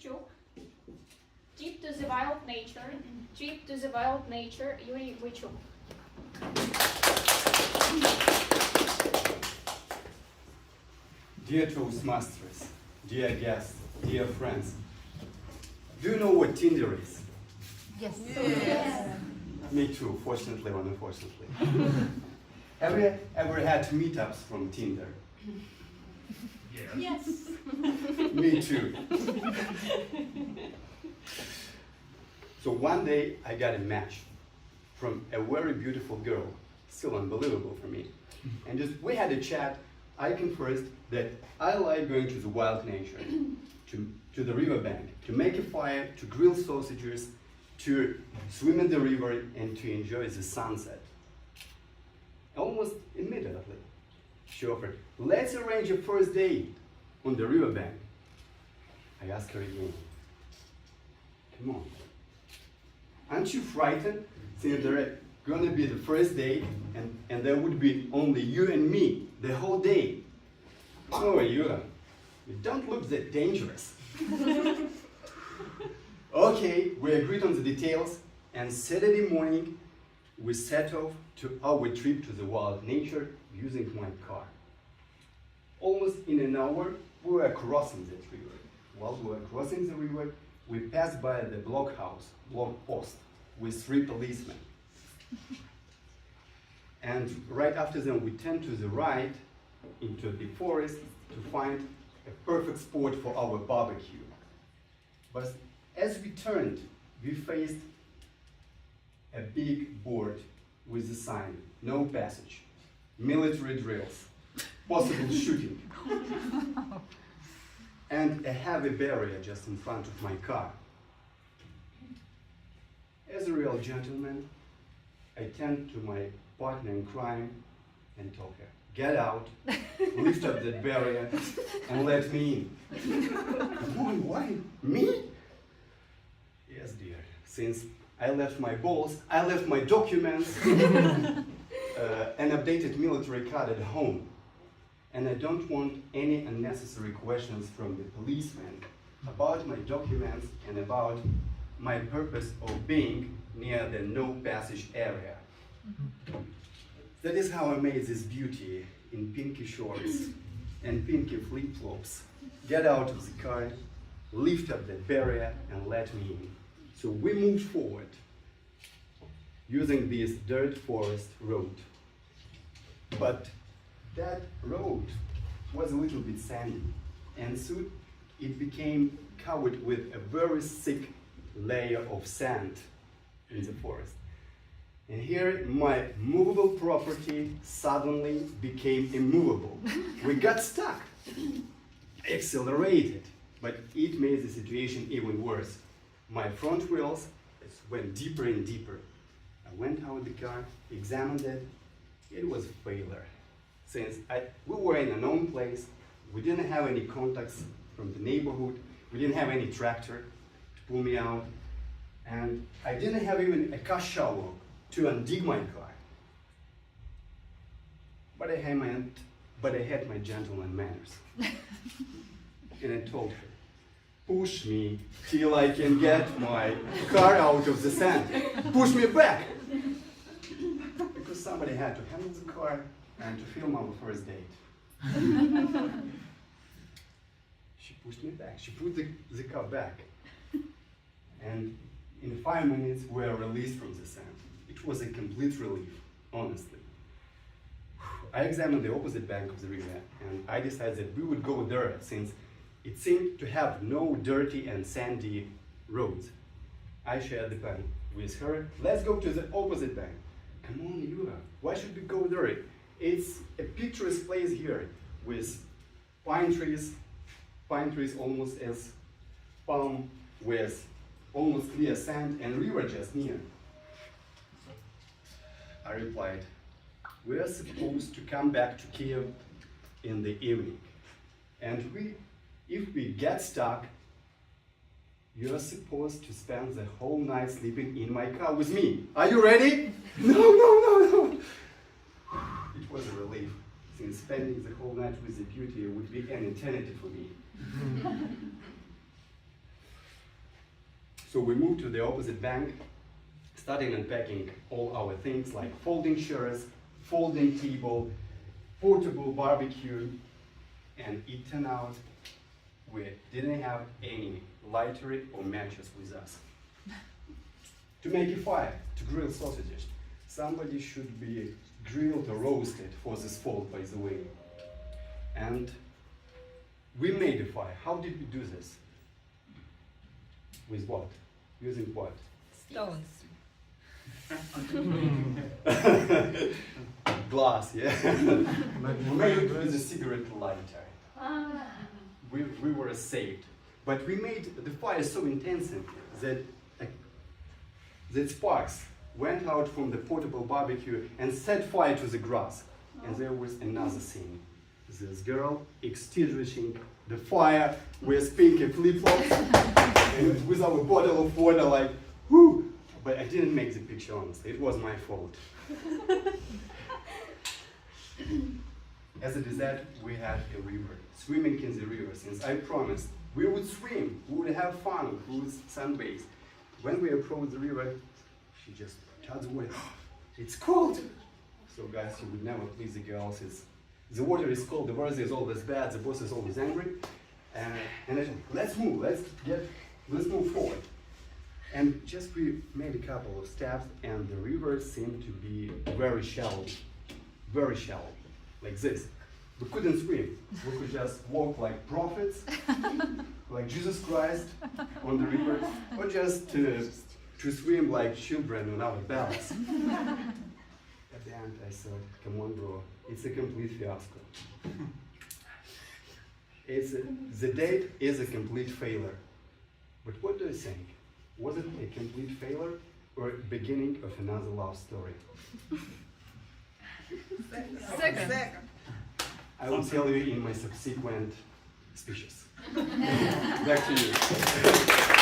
Boychuk. Trip to the wild nature. Trip to the wild nature. Yura Boychuk. Dear Toastmasters, dear guests, dear friends, do you know what Tinder is? Yes. Yes. Me too, fortunately or unfortunately. Have you ever had meetups from Tinder? Yes. Me too. So one day I got a match from a very beautiful girl, still unbelievable for me. And just we had a chat. I confessed that I like going to the wild nature, to the riverbank, to make a fire, to grill sausages, to swim in the river, and to enjoy the sunset. Almost immediately, she offered, let's arrange a first date on the riverbank. I asked her again, come on, aren't you frightened since there gonna be the first date and there would be only you and me the whole day? Oh, Yura, you don't look that dangerous. Okay, we agreed on the details, and Saturday morning we set off to our trip to the wild nature using my car. Almost in an hour, we were crossing that river. While we were crossing the river, we passed by the block post, with 3 policemen. And right after them, we turned to the right into the forest to find a perfect spot for our barbecue. But as we turned, we faced a big board with the sign, no passage, military drills, possible shooting, and a heavy barrier just in front of my car. As a real gentleman, I turned to my partner in crime and told her, get out, lift up that barrier, and let me in. Come on, why? Me? Yes, dear. Since I left my balls, I left my documents, an updated military card at home. And I don't want any unnecessary questions from the policeman about my documents and about my purpose of being near the no passage area. That is how I made this beauty in pinky shorts and pinky flip-flops get out of the car, lift up the barrier, and let me in. So we moved forward using this dirt forest road. But that road was a little bit sandy, and soon it became covered with a very thick layer of sand in the forest. And here my movable property suddenly became immovable. We got stuck. I accelerated, but it made the situation even worse. My front wheels went deeper and deeper. I went out of the car, examined it. It was a failure. Since we were in a known place, we didn't have any contacts from the neighborhood, we didn't have any tractor to pull me out, and I didn't have even a cash shovel to undig my car. But I had my gentleman manners. And I told her, push me till I can get my car out of the sand. Push me back! Because somebody had to handle the car and to film our first date. She pushed me back. She put the car back. And in 5 minutes, we were released from the sand. It was a complete relief, honestly. I examined the opposite bank of the river, and I decided that we would go there since it seemed to have no dirty and sandy roads. I shared the plan with her. Let's go to the opposite bank. Come on, Yura, why should we go there? It's a picturesque place here with pine trees almost as palm, with almost clear sand and river just near. I replied, we are supposed to come back to Kiev in the evening. And if we get stuck, you're supposed to spend the whole night sleeping in my car with me. Are you ready? No. It was a relief, since spending the whole night with the beauty would be an eternity for me. So we moved to the opposite bank, starting unpacking all our things like folding chairs, folding table, portable barbecue, and it turned out we didn't have any lighter or matches with us. To make a fire, to grill sausages, somebody should be grilled or roasted for this fault, by the way. And we made a fire. How did we do this? With what? Using what? Stones. Glass, yeah. We made it with a cigarette lighter. We were saved. But we made the fire so intensive that sparks went out from the portable barbecue and set fire to the grass. And there was another scene. This girl extinguishing the fire with pinky flip-flops and with our bottle of water, like, whoo! But I didn't make the picture, honestly. It was my fault. As it is that, we had a river, swimming in the river, since I promised we would swim, we would have fun, we would sunbathe. When we approached the river, she just turns away. It's cold! So guys, you would never please the girls. The water is cold, the weather is always bad, the boss is always angry. And I said, let's move, let's move forward. And just we made a couple of steps, and the river seemed to be very shallow, like this. We couldn't swim. We could just walk like prophets, like Jesus Christ on the river, or just to swim like children on our bellies. At the end, I said, come on, bro, it's a complete fiasco. The date is a complete failure. But what do you think? Was it a complete failure or beginning of another love story? Second. I will tell you in my subsequent speeches. Back to you.